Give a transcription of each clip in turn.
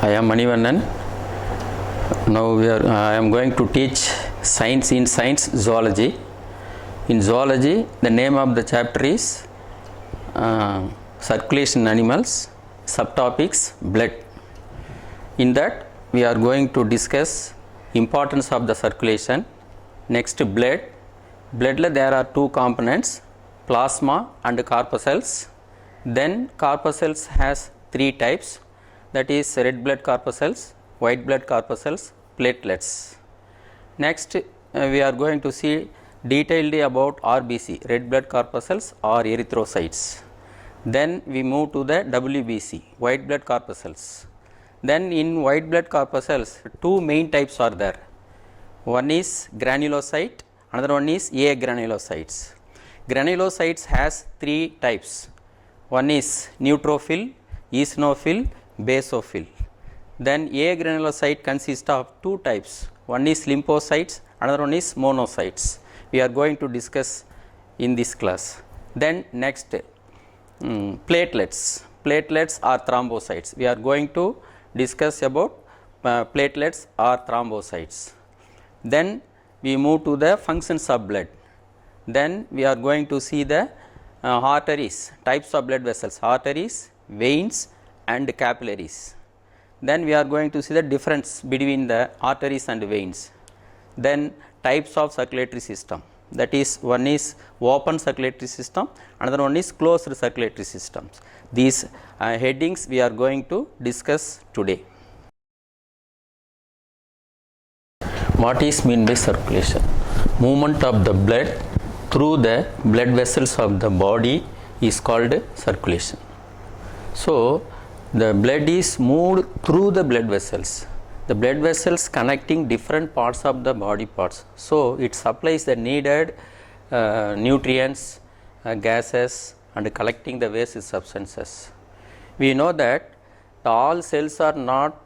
I am Manivannan. Now I am going to teach science in science zoology. In zoology, the name of the chapter is circulation in animals, subtopics blood. In that we are going to discuss importance of the circulation. Next, blood. Blood there are two components, plasma and corpuscles. Then corpuscles has three types, that is red blood corpuscles, white blood corpuscles, platelets. Next we are going to see detailedly about RBC, red blood corpuscles or erythrocytes. Then we move to the WBC, white blood corpuscles. Then in white blood corpuscles two main types are there. One is granulocyte, another one is agranulocytes. Granulocytes has three types. One is neutrophil, eosinophil, basophil. Then agranulocyte consists of two types. One is lymphocytes, another one is monocytes. We are going to discuss in this class. Then next, platelets. Platelets are thrombocytes. We are going to discuss about platelets or thrombocytes. Then we move to the functions of blood. Then we are going to see the arteries, types of blood vessels, arteries, veins and capillaries. Then we are going to see the difference between the arteries and veins. Then types of circulatory system, that is one is open circulatory system, another one is closed circulatory systems. These headings we are going to discuss today. What is mean by circulation? Movement of the blood through the blood vessels of the body is called circulation. So the blood is moved through the blood vessels. The blood vessels connecting different parts of the body parts. So it supplies the needed nutrients, gases and collecting the waste substances. We know that all cells are not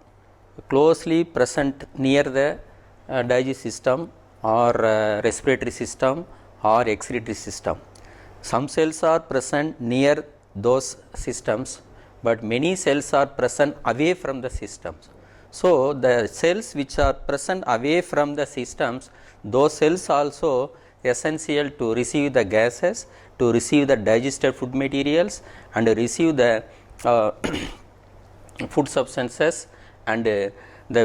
closely present near the digestive system or respiratory system or excretory system. Some cells are present near those systems, but many cells are present away from the systems. So the cells which are present away from the systems, those cells also essential to receive the gases, to receive the digested food materials and receive the food substances and the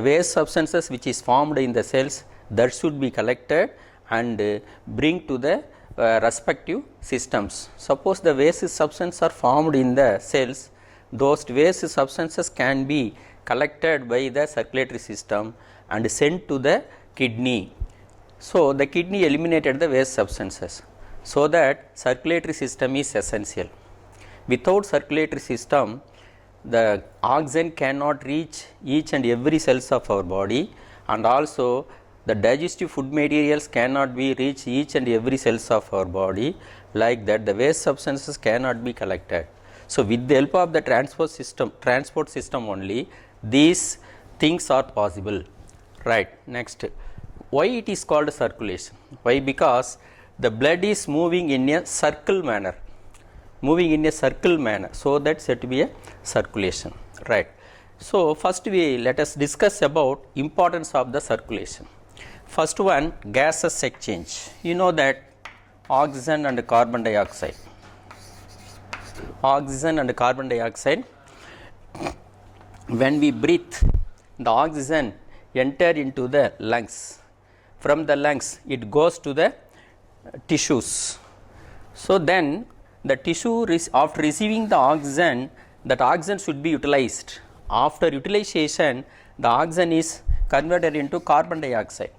waste substances which is formed in the cells, that should be collected and bring to the respective systems. Suppose the waste substances are formed in the cells, those waste substances can be collected by the circulatory system and sent to the kidney. So the kidney eliminated the waste substances. So that circulatory system is essential. Without circulatory system, the oxygen cannot reach each and every cells of our body, and also the digestive food materials cannot be reach each and every cells of our body. Like that, the waste substances cannot be collected. So with the help of the transport system only, these things are possible. Right. Next, why it is called circulation? Why? Because the blood is moving in a circle manner, so that said to be a circulation. Right. So first let us discuss about importance of the circulation. First one, gases exchange. You know that oxygen and carbon dioxide. Oxygen and carbon dioxide, when we breathe, the oxygen enter into the lungs. From the lungs it goes to the tissues. So then the tissue after receiving the oxygen, that oxygen should be utilized. After utilization, the oxygen is converted into carbon dioxide.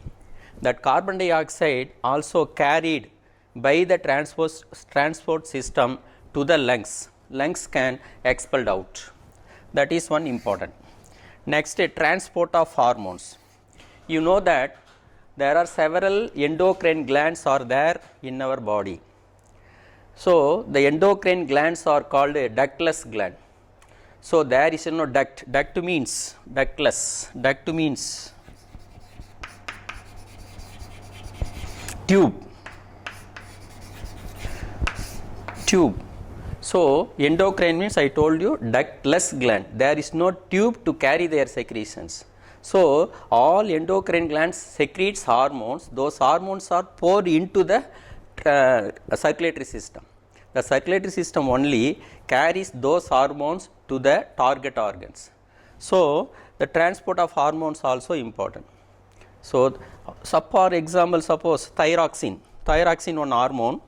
That carbon dioxide also carried by the transport system to the lungs. Lungs can expelled out. That is one important. Next, transport of hormones. You know that there are several endocrine glands are there in our body. So the endocrine glands are called a ductless gland. So there is no duct. Duct means ductless. Duct means tube. So endocrine means I told you ductless gland. There is no tube to carry their secretions. So all endocrine glands secretes hormones. Those hormones are poured into the circulatory system. The circulatory system only carries those hormones to the target organs. So the transport of hormones also important. So for example, suppose thyroxine. Thyroxine one hormone.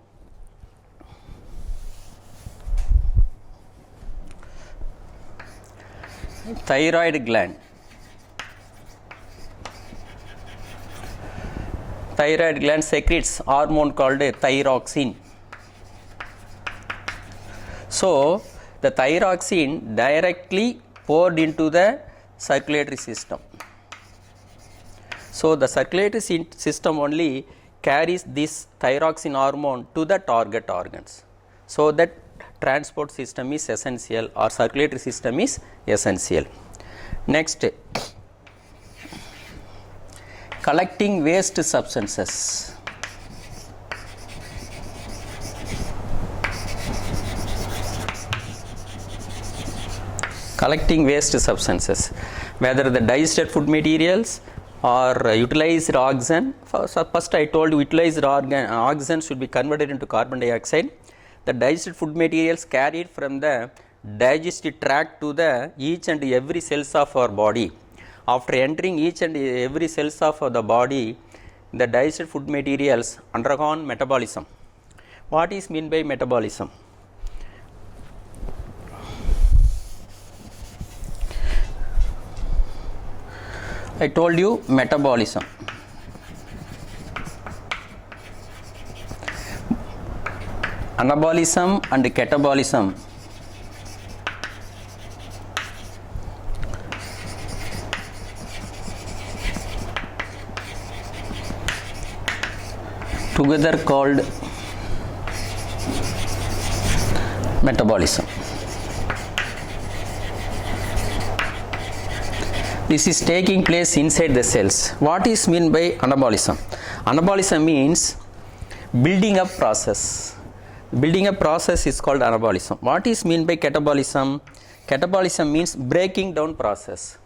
Thyroid gland. Thyroid gland secretes hormone called thyroxine. So the thyroxine directly poured into the circulatory system. So the circulatory system only carries this thyroxine hormone to the target organs. So that transport system is essential, or circulatory system is essential. Next, collecting waste substances. Collecting waste substances, whether the digested food materials or utilized oxygen. First I told you utilized oxygen should be converted into carbon dioxide. The digested food materials carried from the digestive tract to the each and every cells of our body. After entering each and every cells of the body, the digested food materials undergone metabolism. What is meant by metabolism? I told you metabolism. Anabolism and catabolism. Together called metabolism. This is taking place inside the cells. What is meant by anabolism? Anabolism means building up process. Building up process is called anabolism. What is meant by catabolism? Catabolism means breaking down process.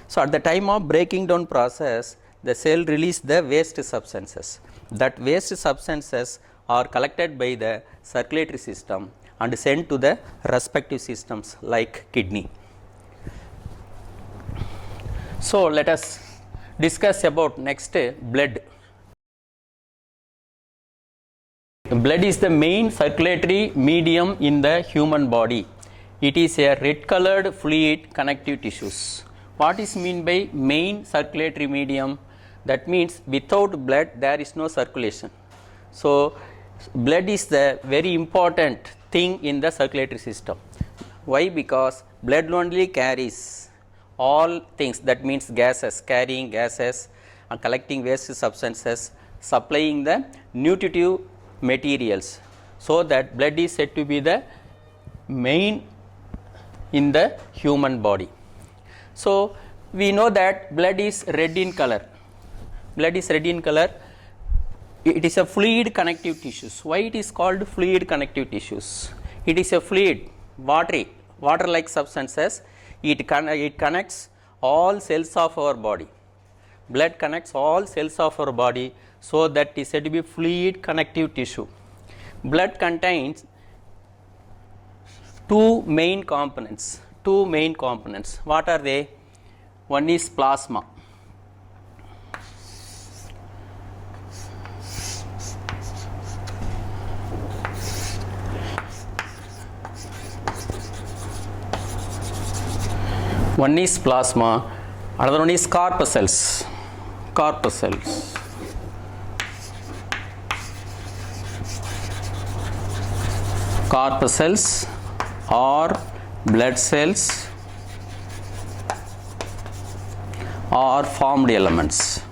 So at the time of breaking down process, the cell release the waste substances. That waste substances are collected by the circulatory system and sent to the respective systems like kidney. So let us discuss about next blood. Blood is the main circulatory medium in the human body. It is a red colored fluid connective tissues. What is meant by main circulatory medium? That means without blood there is no circulation. So blood is the very important thing in the circulatory system. Why? Because blood only carries all things, that means gases, carrying gases and collecting waste substances, supplying the nutritive materials. So that blood is said to be the main in the human body. So we know that blood is red in color. Blood is red in color. It is a fluid connective tissues. Why it is called fluid connective tissues? It is a fluid, water-like substances. It connects all cells of our body. Blood connects all cells of our body, so that is said to be fluid connective tissue. Blood contains two main components. What are they? One is plasma. One is plasma, another one is corpuscles. Corpuscles. Corpuscles or blood cells or formed elements.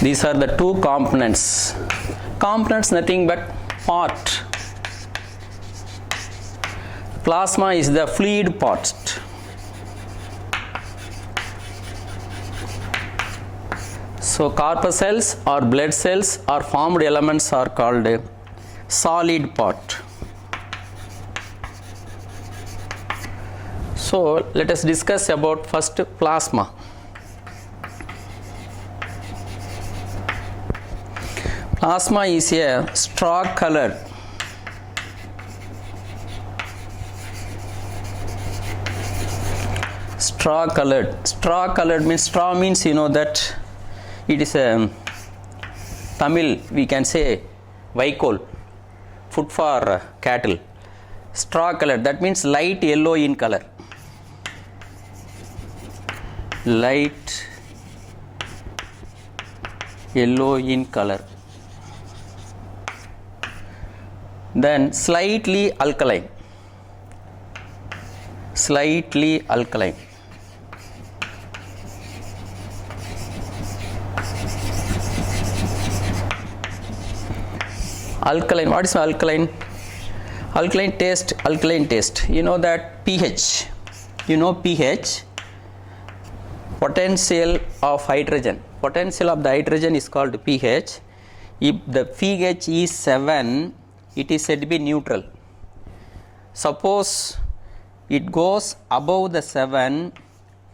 These are the two components. Components nothing but part. Plasma is the fluid part. So corpuscles or blood cells or formed elements are called solid part. So let us discuss about first plasma. Plasma is a straw colored means straw means you know that it is a Tamil we can say vaikol, food for cattle. Straw colored, that means light yellow in color. Light yellow in color. Then slightly alkaline. Alkaline, what is alkaline? Alkaline taste. You know that pH. You know pH. Potential of hydrogen. Potential of the hydrogen is called pH. If the pH is 7, it is said to be neutral. Suppose it goes above the 7,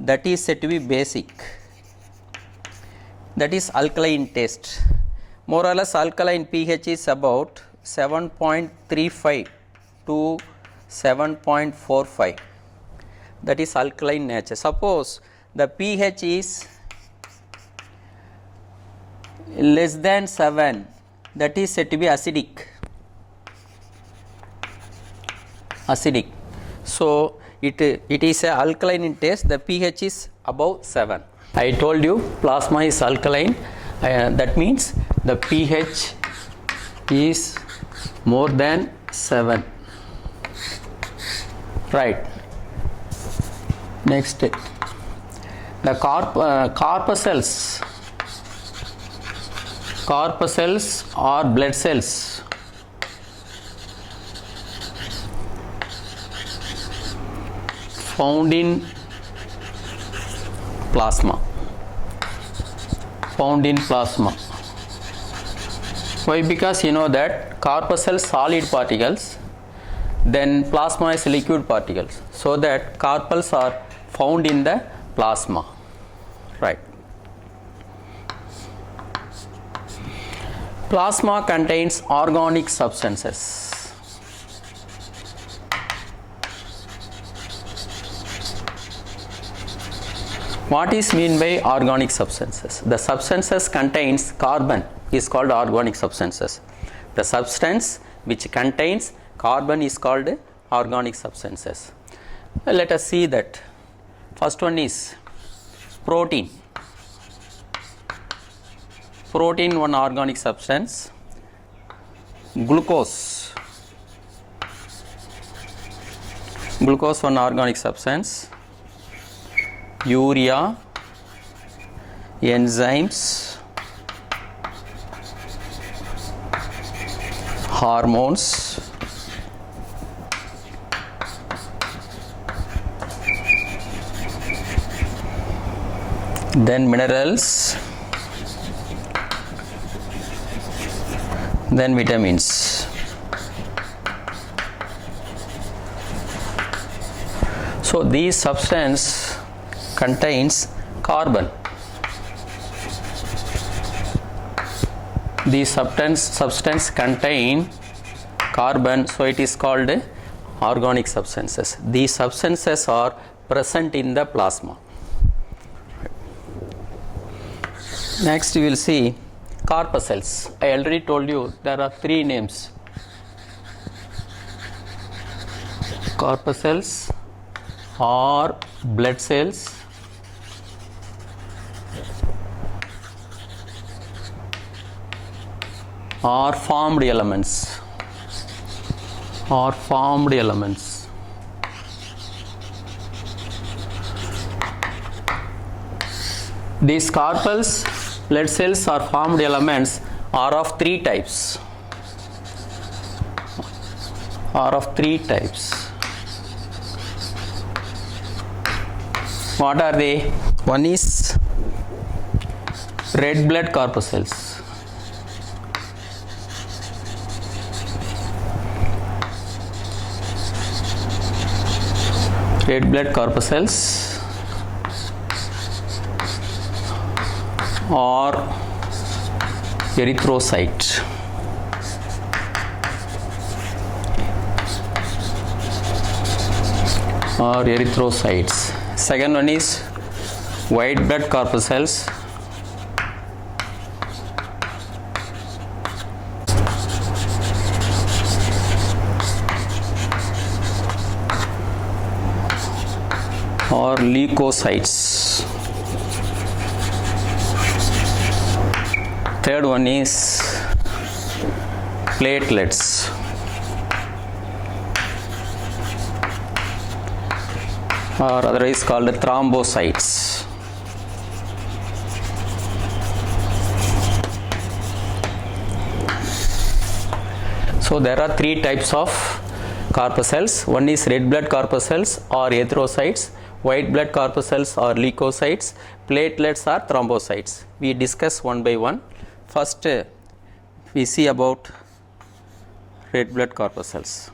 that is said to be basic. That is alkaline taste. More or less alkaline pH is about 7.35 to 7.45. That is alkaline nature. Suppose the pH is less than 7, that is said to be acidic. So it is a alkaline in taste. The pH is above 7. I told you plasma is alkaline. That means the pH is more than 7. Right. Next, the corpuscles or blood cells. Found in plasma. Why? Because you know that corpuscles solid particles, then plasma is liquid particles. So that corpuscles are found in the plasma. Right. Plasma contains organic substances. What is mean by organic substances? The substances contains carbon is called organic substances. The substance which contains carbon is called organic substances. Let us see that. First one is protein. Protein, one organic substance. Glucose, one organic substance. Urea, enzymes, hormones, then minerals, then vitamins. So these substance contains carbon. The substance contain carbon, so it is called organic substances. These substances are present in the plasma. Next we will see corpuscles. I already told you there are 3 names. Corpuscles or blood cells, or formed elements. These corpuscles, blood cells or formed elements are of 3 types. What are they? One is red blood corpuscles. Red blood corpuscles or erythrocyte. Or erythrocytes. Second one is white blood corpuscles or leukocytes. Third one is platelets or otherwise called thrombocytes. So there are three types of corpuscles. One is red blood corpuscles or erythrocytes, white blood corpuscles or leukocytes, platelets or thrombocytes. We discuss one by one. First we see about red blood corpuscles.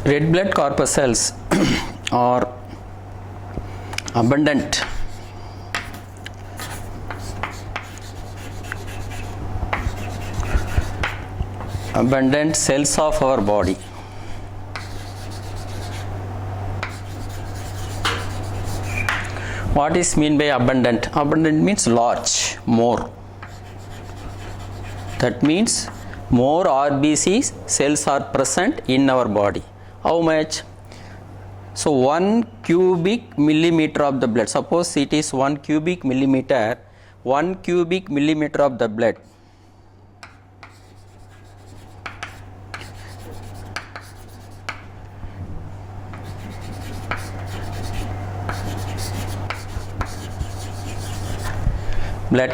Red blood corpuscles are abundant cells of our body. What is mean by abundant? Abundant means large, more. That means more RBC cells are present in our body. How much? So 1 cubic millimeter of the blood, suppose it is 1 cubic millimeter, 1 cubic millimeter of the blood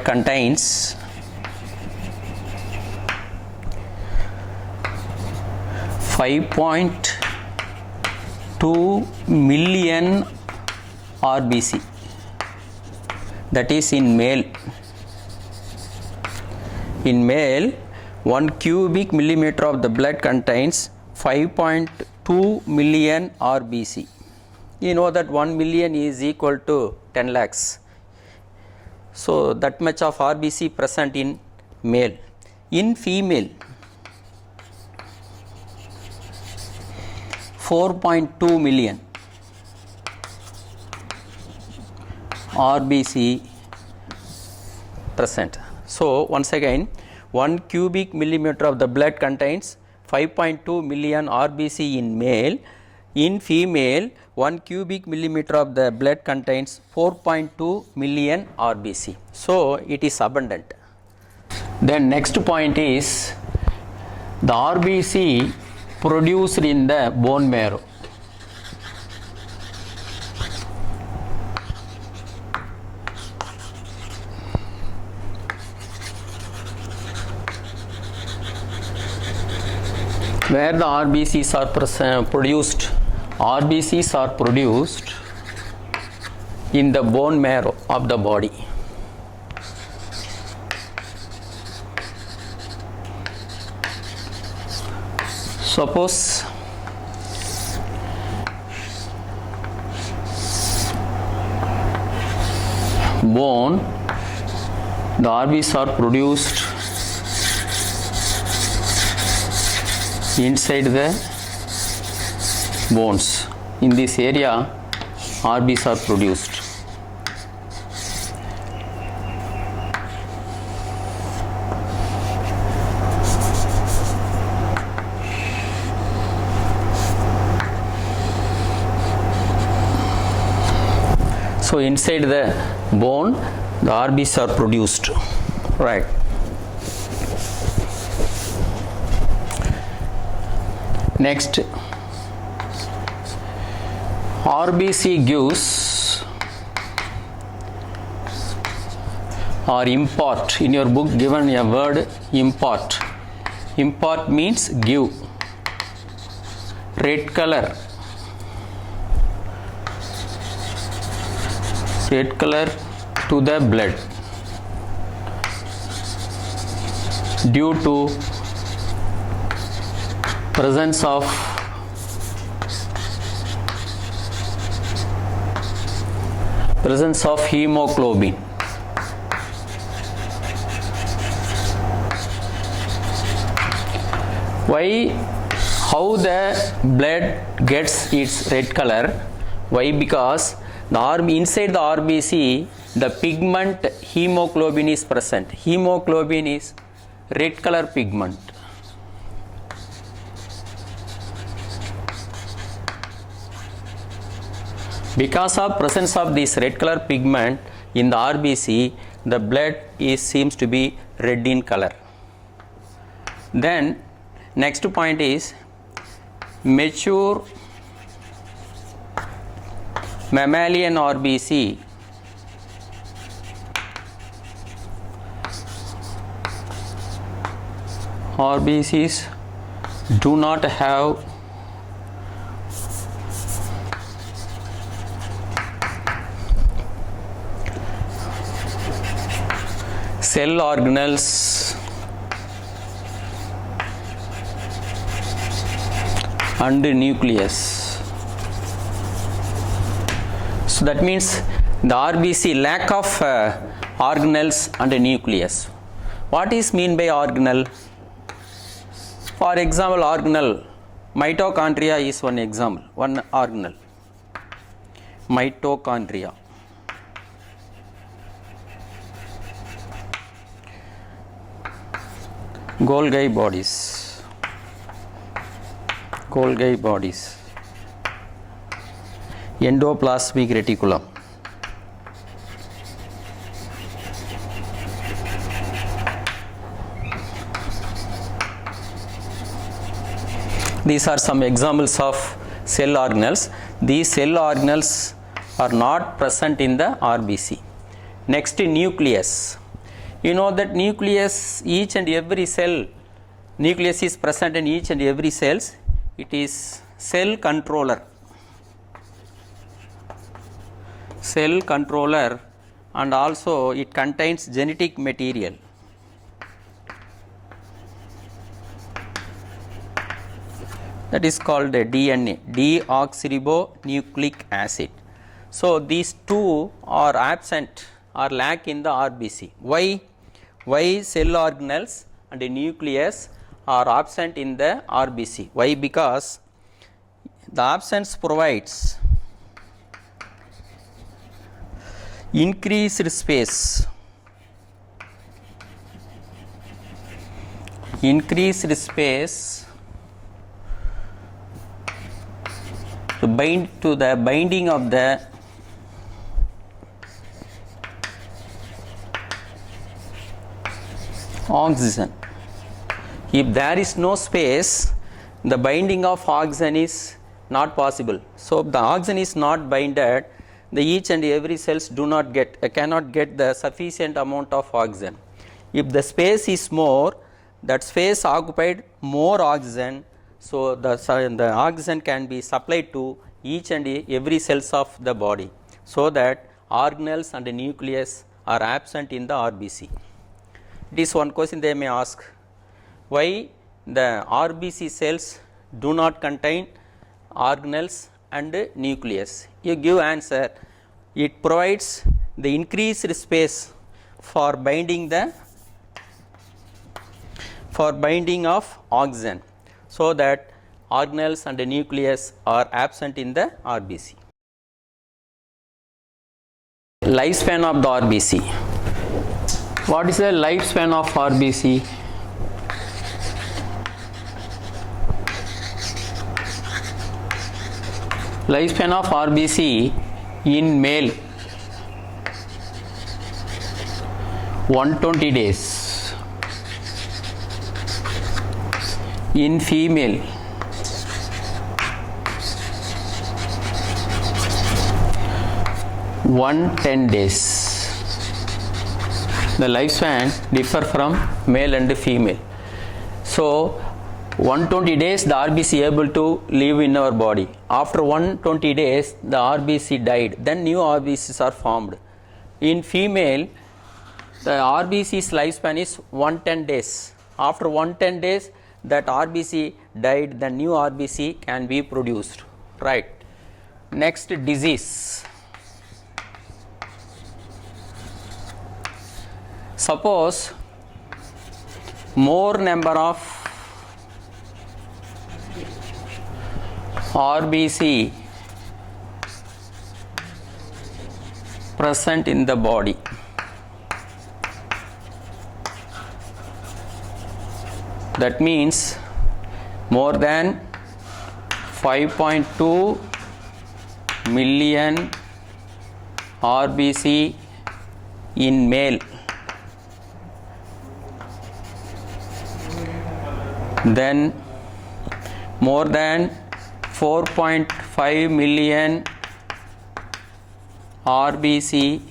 contains 5.2 million RBC, that is in male. In male, 1 cubic millimeter of the blood contains 5.2 million RBC. You know that 1 million is equal to 10 lakhs. So that much of RBC present in male. In female, 4.2 million RBC present. So once again, 1 cubic millimeter of the blood contains 5.2 million RBC in male. In female, 1 cubic millimeter of the blood contains 4.2 million RBC. So it is abundant. Then next point is the RBC produced in the bone marrow. Where the RBCs are produced? RBCs are produced in the bone marrow of the body. Suppose bone, the RBCs are produced inside the bones. In this area, RBCs are produced. So inside the bone, the RBCs are produced, right? Next, or impart. In your book given a word impart. Impart means give. Red color. Red color to the blood due to presence of hemoglobin. Why? How the blood gets its red color? Why? Because inside the RBC, the pigment hemoglobin is present. Hemoglobin is red color pigment. Because of presence of this red color pigment in the RBC, the blood seems to be red in color. Then next point is mature mammalian RBC RBCs do not have cell organelles and nucleus. So that means the RBC lack of organelles and nucleus. What is mean by organelle? For example, organelle, mitochondria is one example, one organelle. Mitochondria. Golgi bodies. Golgi bodies. Endoplasmic reticulum. These are some examples of cell organelles. These cell organelles are not present in the RBC. Next, nucleus. You know that nucleus, each and every cell, nucleus is present in each and every cells. It is cell controller. Cell controller, and also it contains genetic material. That is called a DNA, deoxyribonucleic acid. So these two are absent or lack in the RBC. Why? Why cell organelles and the nucleus are absent in the RBC? Why? Because the absence provides increased space. Increased space to bind to the binding of the oxygen. If there is no space, the binding of oxygen is not possible. So if the oxygen is not binded, the each and every cells cannot get the sufficient amount of oxygen. If the space is more, that space occupied more oxygen, so the oxygen can be supplied to each and every cells of the body, so that organelles and the nucleus are absent in the RBC. It is one question they may ask, why the RBC cells do not contain organelles and nucleus? You give answer, it provides the increased space for binding of oxygen, so that organelles and the nucleus are absent in the RBC. Lifespan of the RBC. What is the lifespan of RBC? Lifespan of RBC in male 120 days, in female 110 days. The lifespan differ from male and female. So 120 days the RBC able to live in our body. After 120 days the RBC died, then new RBCs are formed. In female, the RBC's lifespan is 110 days. After 110 days that RBC died, the new RBC can be produced. Right. Next, disease. Suppose more number of RBC present in the body. That means more than 5.2 million RBC in male, then more than 4.5 million RBC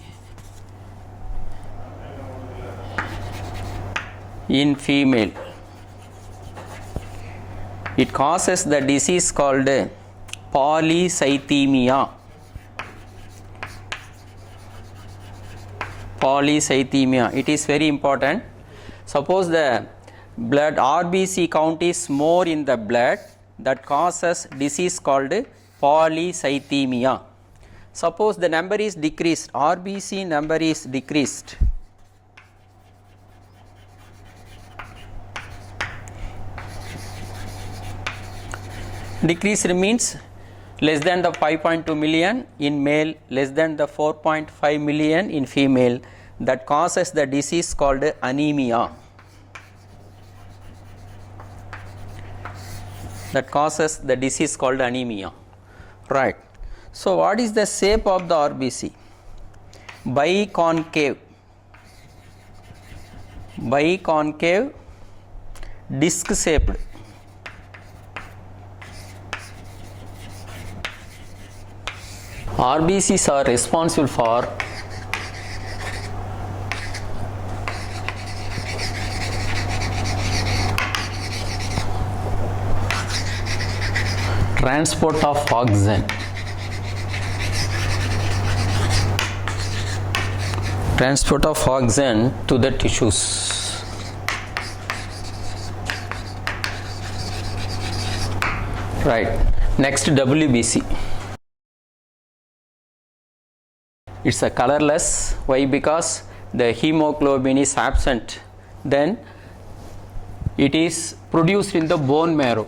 in female. It causes the disease called polycythemia. Polycythemia. It is very important. Suppose the blood RBC count is more in the blood, that causes disease called polycythemia. Suppose the number is decreased, RBC number is decreased. Decreased means less than the 5.2 million in male, less than the 4.5 million in female. That causes the disease called anemia. That causes the disease called anemia. Right. So what is the shape of the RBC? Biconcave. Biconcave, disc shaped. RBCs are responsible for transport of oxygen. Transport of oxygen to the tissues. Right. Next, WBC. It's a colorless. Why? Because the hemoglobin is absent. Then it is produced in the bone marrow.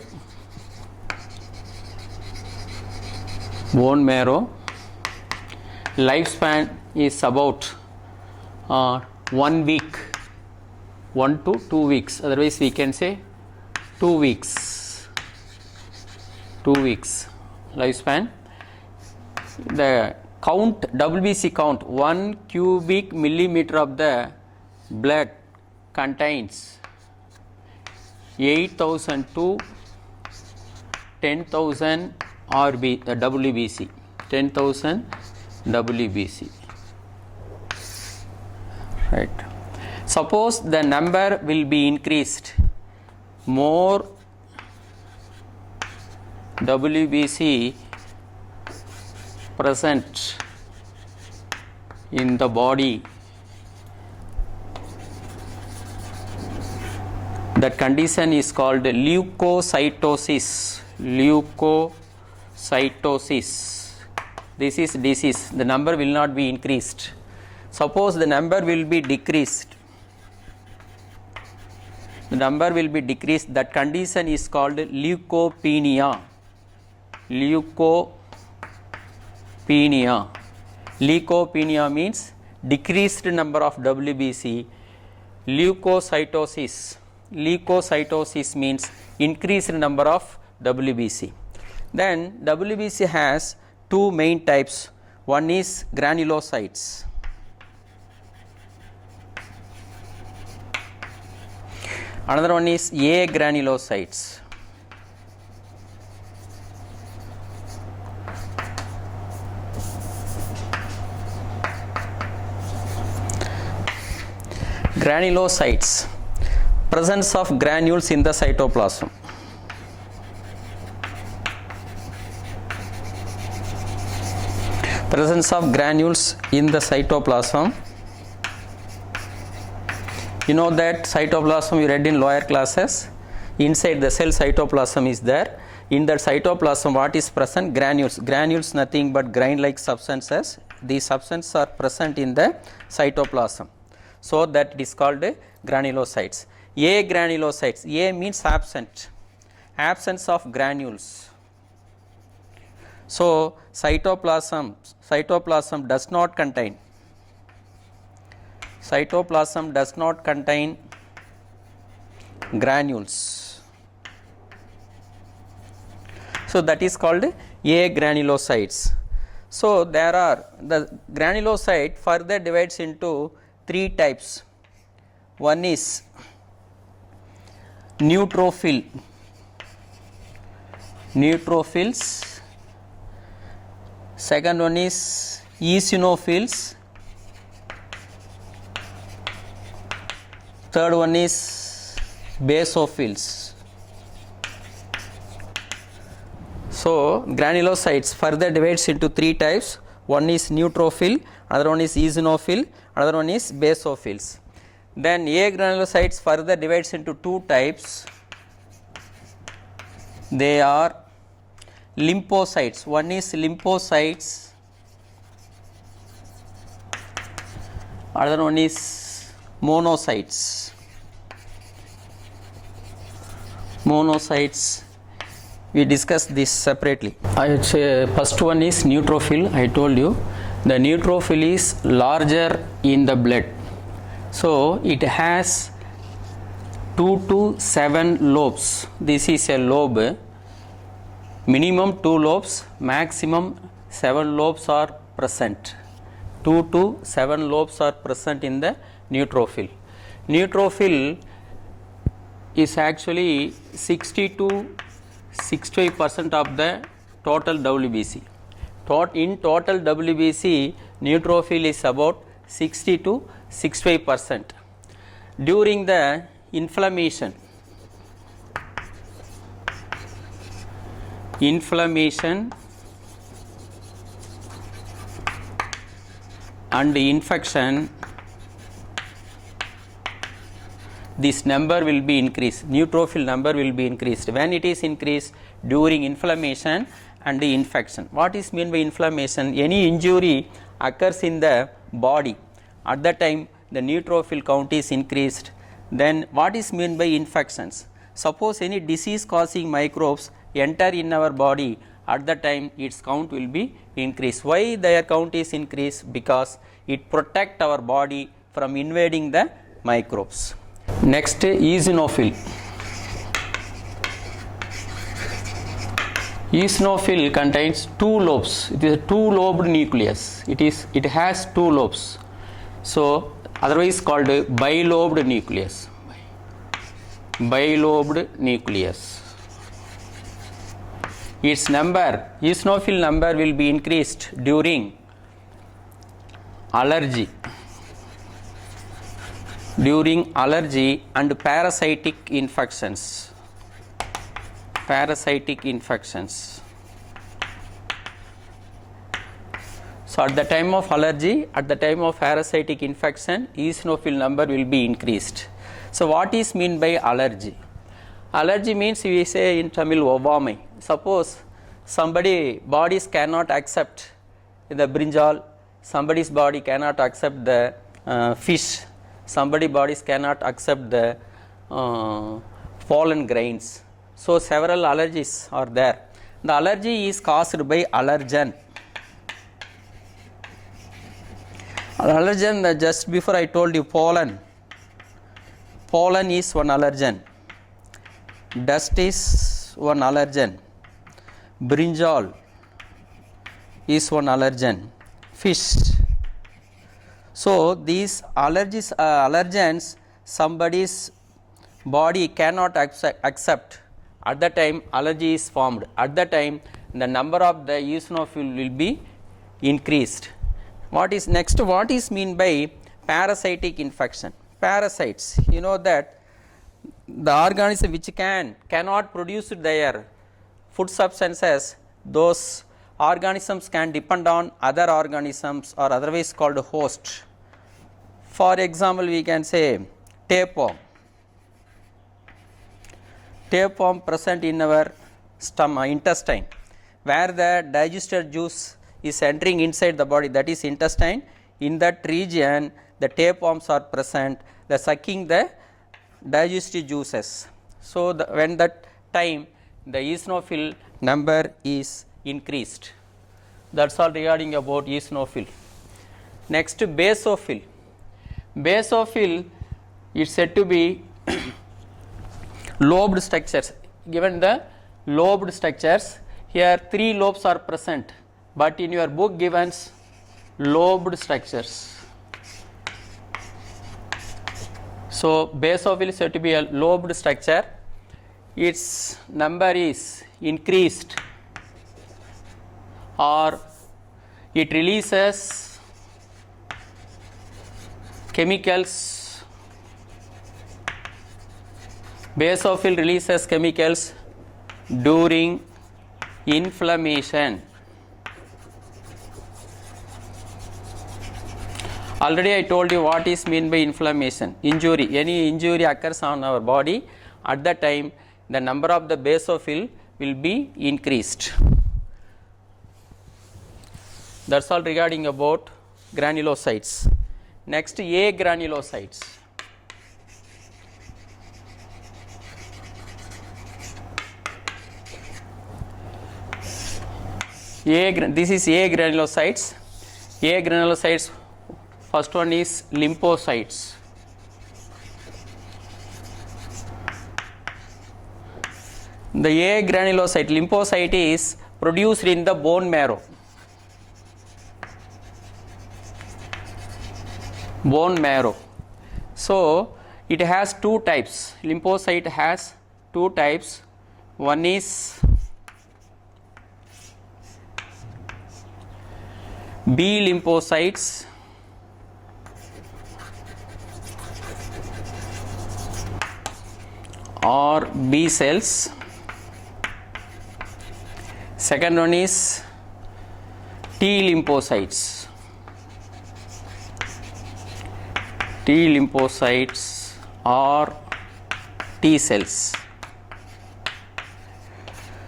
Bone marrow. Lifespan is about 1 week, 1 to 2 weeks. Otherwise, we can say 2 weeks. 2 weeks lifespan. The count, WBC count, 1 cubic millimeter of the blood contains 8,000 to 10,000 WBC. 10,000 WBC. Right. Suppose the number will be increased, more WBC present in the body, that condition is called leukocytosis. Leukocytosis. This is disease. The number will not be increased. Suppose the number will be decreased. The number will be decreased. That condition is called leukopenia. Leukopenia. Leukopenia means decreased number of WBC. Leukocytosis. Leukocytosis means increased number of WBC. Then WBC has two main types. One is granulocytes. Another one is agranulocytes. Granulocytes, presence of granules in the cytoplasm. Presence of granules in the cytoplasm. You know that cytoplasm you read in lower classes. Inside the cell cytoplasm is there. In that cytoplasm what is present? Granules. Granules nothing but grain-like substances. These substances are present in the cytoplasm. So that it is called granulocytes. A granulocytes. A means absent. Absence of granules. So cytoplasm does not contain. Cytoplasm does not contain granules. So that is called A granulocytes. So there are the granulocyte further divides into three types. One is neutrophil. Neutrophils. Second one is eosinophils. Third one is basophils. So granulocytes further divides into three types. One is neutrophil, another one is eosinophil, another one is basophils. Then A granulocytes further divides into two types. They are lymphocytes. One is lymphocytes, another one is monocytes. Monocytes, we discussed this separately. I would say first one is neutrophil. I told you the neutrophil is larger in the blood. So it has 2 to 7 lobes. This is a lobe. Minimum 2 lobes, maximum 7 lobes are present. 2 to 7 lobes are present in the neutrophil. Neutrophil is actually 60 to 65% of the total WBC. In total WBC, neutrophil is about 60 to 65%. During the inflammation and infection, this number will be increased. Neutrophil number will be increased. When it is increased? During inflammation and the infection. What is meant by inflammation? Any injury occurs in the body. At that time the neutrophil count is increased. Then what is meant by infections? Suppose any disease causing microbes enter in our body, at that time its count will be increased. Why their count is increased? Because it protects our body from invading the microbes. Next, eosinophil. Eosinophil contains 2 lobes. It is a 2-lobed nucleus. It has 2 lobes. So otherwise called bilobed nucleus. Bilobed nucleus. Its number, eosinophil number will be increased during allergy. During allergy and parasitic infections. Parasitic infections. So at the time of allergy, at the time of parasitic infection, eosinophil number will be increased. So what is meant by allergy? Allergy means we say in Tamil ovamai. Suppose somebody bodies cannot accept the brinjal, somebody's body cannot accept the fish, somebody bodies cannot accept the pollen grains. So several allergies are there. The allergy is caused by allergen. Allergen, just before I told you pollen. Pollen is one allergen. Dust is one allergen. Brinjal is one allergen. Fish. So these allergens somebody's body cannot accept. At that time allergy is formed. At that time the number of the eosinophil will be increased. What is next? What is mean by parasitic infection? parasites. You know that the organism which cannot produce their food substances, those organisms can depend on other organisms or otherwise called host. For example, we can say tapeworm. Tapeworm present in our stomach, intestine, where the digested juice is entering inside the body, that is intestine. In that region, the tapeworms are present, they are sucking the digestive juices. So, when that time the eosinophil number is increased. That is all regarding about eosinophil. Next, basophil. Basophil is said to be lobed structures. Given the lobed structures, here 3 lobes are present, but in your book given lobed structures. So, basophil is said to be a lobed structure. Its number is increased, or it releases chemicals. Basophil releases chemicals during inflammation. Already I told you what is meant by inflammation. Injury, any injury occurs on our body, at that time the number of the basophil will be increased. That is all regarding about granulocytes. Next, agranulocytes. This is agranulocytes. Agranulocytes, first one is lymphocytes. The agranulocyte, lymphocyte is produced in the bone marrow. Bone marrow. So, it has 2 types. Lymphocyte has 2 types. One is B lymphocytes or B cells. Second one is T lymphocytes. T lymphocytes or T cells.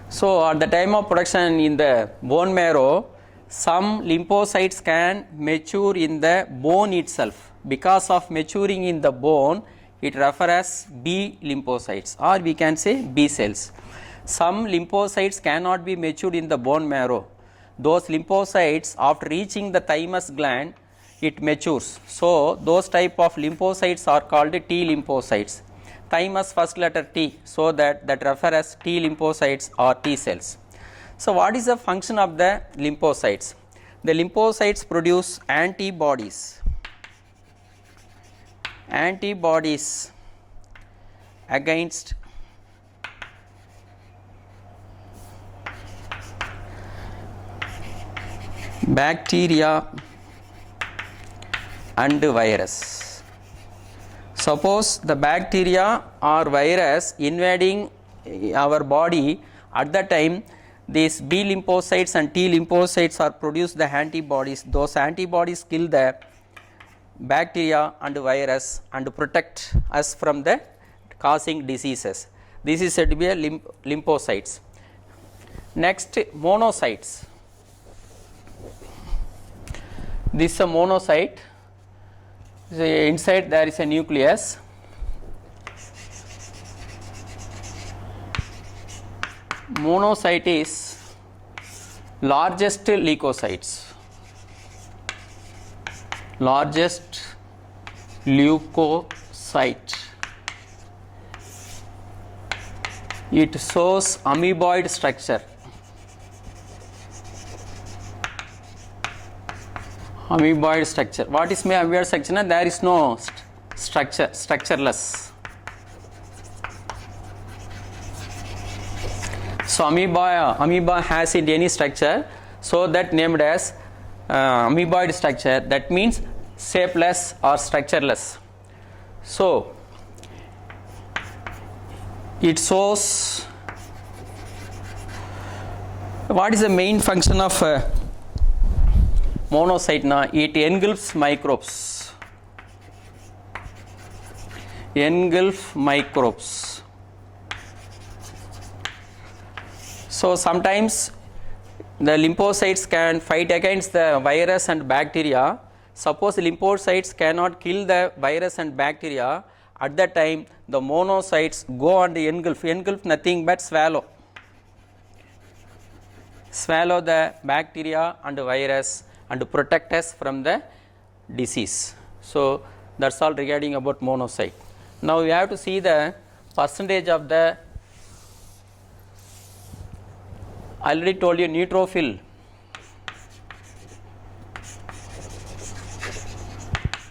So, at the time of production in the bone marrow, some lymphocytes can mature in the bone itself. Because of maturing in the bone, it refers as B lymphocytes, or we can say B cells. Some lymphocytes cannot be matured in the bone marrow. Those lymphocytes, after reaching the thymus gland, it matures. So, those type of lymphocytes are called T lymphocytes. Thymus first letter T, so that refers as T lymphocytes or T cells. So, what is the function of the lymphocytes? The lymphocytes produce antibodies. Antibodies against bacteria and virus. Suppose the bacteria or virus invading our body, at that time these B lymphocytes and T lymphocytes are produced the antibodies. Those antibodies kill the bacteria and virus and protect us from the causing diseases. This is said to be a lymphocytes. Next, monocytes. This is a monocyte. Inside there is a nucleus. Monocyte is largest leukocytes. Largest leukocyte. It shows amoeboid structure. Amoeboid structure. What is amoeboid structure? There is no structure, structureless. So, amoeba has it any structure, so that named as amoeboid structure, that means shapeless or structureless. So it shows what is the main function of monocyte na. It engulfs microbes, so sometimes the lymphocytes can fight against the virus and bacteria. Suppose lymphocytes cannot kill the virus and bacteria, at that time the monocytes go and engulf nothing but swallow the bacteria and virus and protect us from the disease. So that's all regarding about monocyte. Now we have to see the percentage of the, I already told you, neutrophil.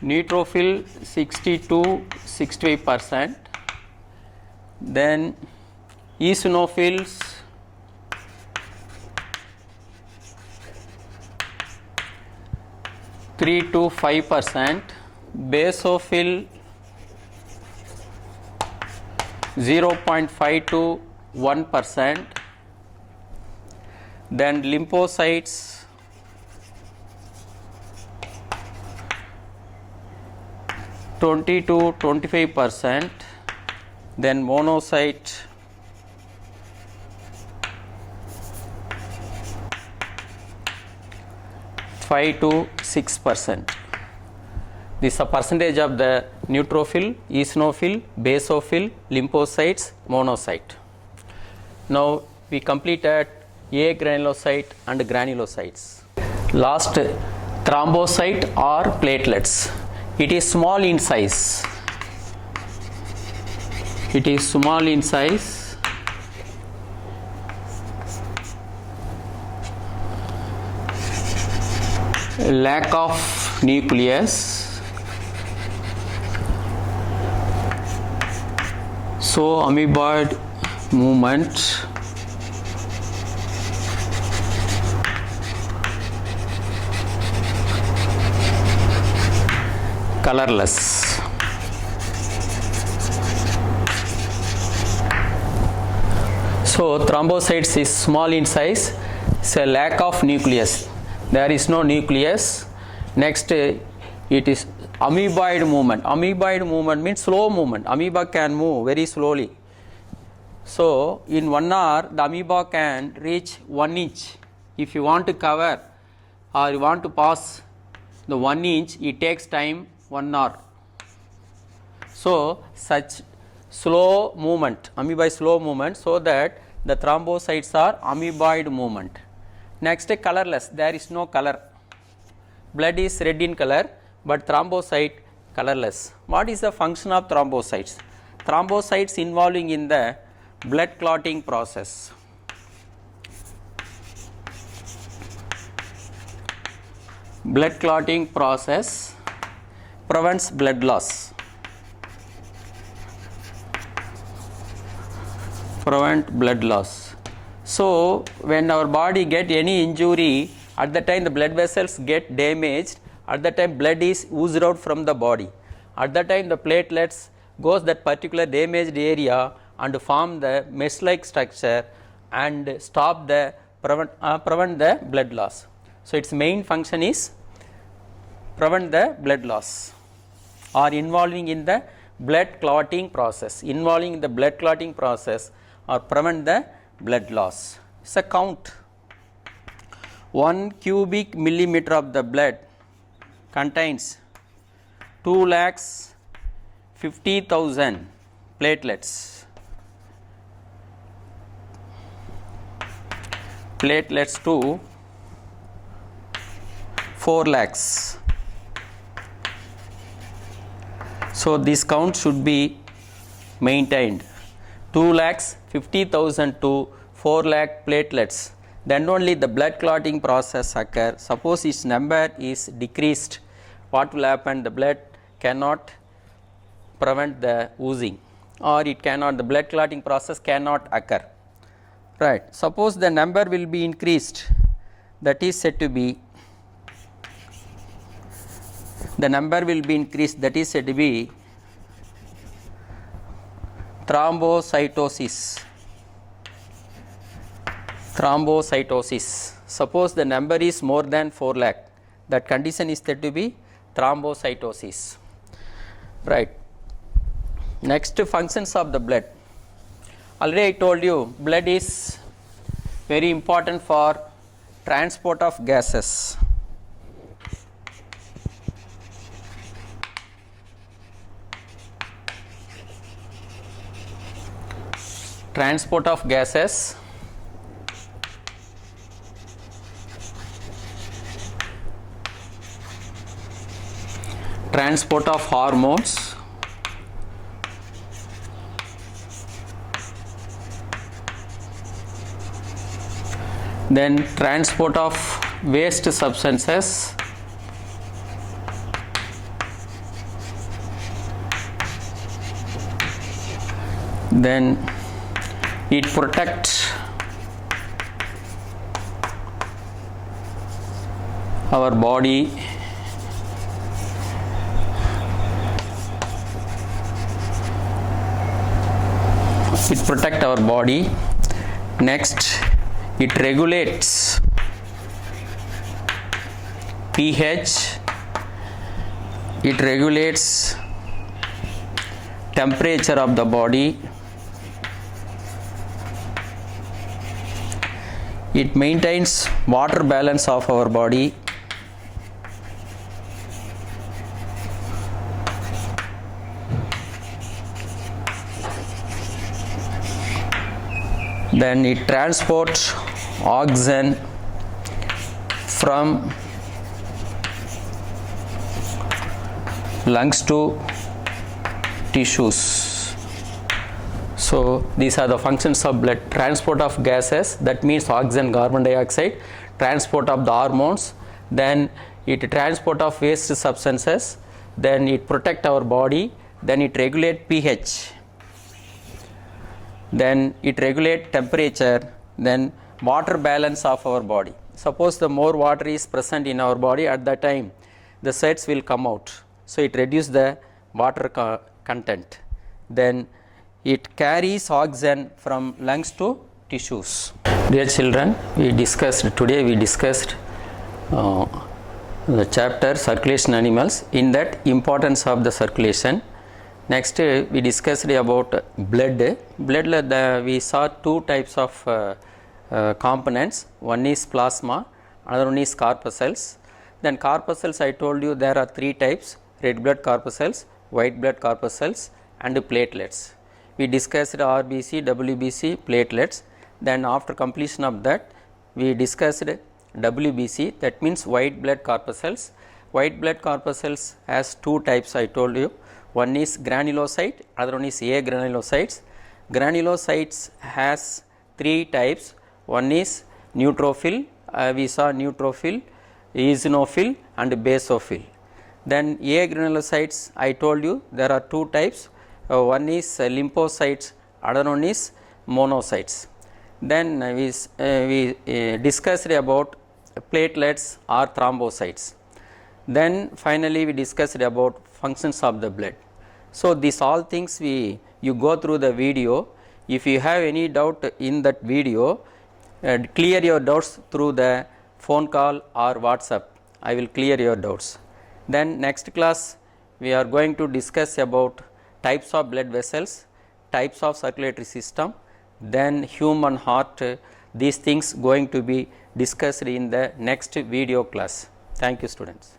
Neutrophil 60-65%. Then eosinophils 3-5%. Basophil 0.5-1%. Then lymphocytes 20-25%. Then monocyte 5-6%. This is a percentage of the neutrophil, eosinophil, basophil, lymphocytes, monocyte. Now we completed agranulocyte and granulocytes. Last, thrombocyte or platelets. It is small in size. It is small in size. Lack of nucleus. So amoeboid movement. Colorless. So thrombocytes is small in size. It's a lack of nucleus. There is no nucleus. Next, it is amoeboid movement. Amoeboid movement means slow movement. Amoeba can move very slowly. So in 1 hour the amoeba can reach 1 inch. If you want to cover or you want to pass the 1 inch, it takes time 1 hour. So such slow movement, amoeba is slow movement, so that the thrombocytes are amoeboid movement. Next, colorless. There is no color. Blood is red in color, but thrombocyte colorless. What is the function of thrombocytes? Thrombocytes involving in the blood clotting process. Blood clotting process prevents blood loss. Prevent blood loss. So when our body get any injury, at the time the blood vessels get damaged, at the time blood is oozed out from the body. At the time the platelets goes that particular damaged area and form the mesh-like structure and stop the prevent the blood loss. So its main function is prevent the blood loss or involving in the blood clotting process. Involving in the blood clotting process or prevent the blood loss. It's a count. 1 cubic millimeter of the blood contains 2,50,000 platelets. Platelets to 4 lakhs. So this count should be maintained. 2,50,000 to 4 lakh platelets. Then only the blood clotting process occur. Suppose its number is decreased, what will happen? The blood cannot prevent the oozing, or it cannot, the blood clotting process cannot occur. Right. Suppose the number will be increased, that is said to be, the number will be increased, that is said to be thrombocytosis. Thrombocytosis. Suppose the number is more than 4 lakh, that condition is said to be thrombocytosis. Right. Next, functions of the blood. Already I told you blood is very important for transport of gases. Transport of gases, transport of hormones, then transport of waste substances, then it protects our body, it protects our body. Next, it regulates pH, it regulates temperature of the body, it maintains water balance of our body, then it transports oxygen from lungs to tissues. So these are the functions of blood. Transport of gases, that means oxygen, carbon dioxide, transport of the hormones, then it transport of waste substances, then it protect our body, then it regulate pH, then it regulate temperature, then water balance of our body. Suppose the more water is present in our body, at that time the sweats will come out, so it reduce the water content. Then it carries oxygen from lungs to tissues. Dear children, we discussed the chapter circulation animals, in that importance of the circulation. Next, we discussed about blood. We saw two types of components. One is plasma, another one is corpuscles. Then corpuscles, I told you there are three types: red blood corpuscles, white blood corpuscles, and platelets. We discussed RBC, WBC, platelets. Then after completion of that, we discussed WBC, that means white blood corpuscles. White blood corpuscles has two types, I told you. One is granulocyte, other one is agranulocytes. Granulocytes has three types. One is neutrophil, we saw neutrophil, eosinophil and basophil. Then agranulocytes, I told you there are two types. One is lymphocytes, other one is monocytes. Then we discussed about platelets or thrombocytes. Then finally we discussed about functions of the blood. So these all things you go through the video. If you have any doubt in that video, clear your doubts through the phone call or WhatsApp. I will clear your doubts. Then next class we are going to discuss about types of blood vessels, types of circulatory system, then human heart. These things going to be discussed in the next video class. Thank you, students.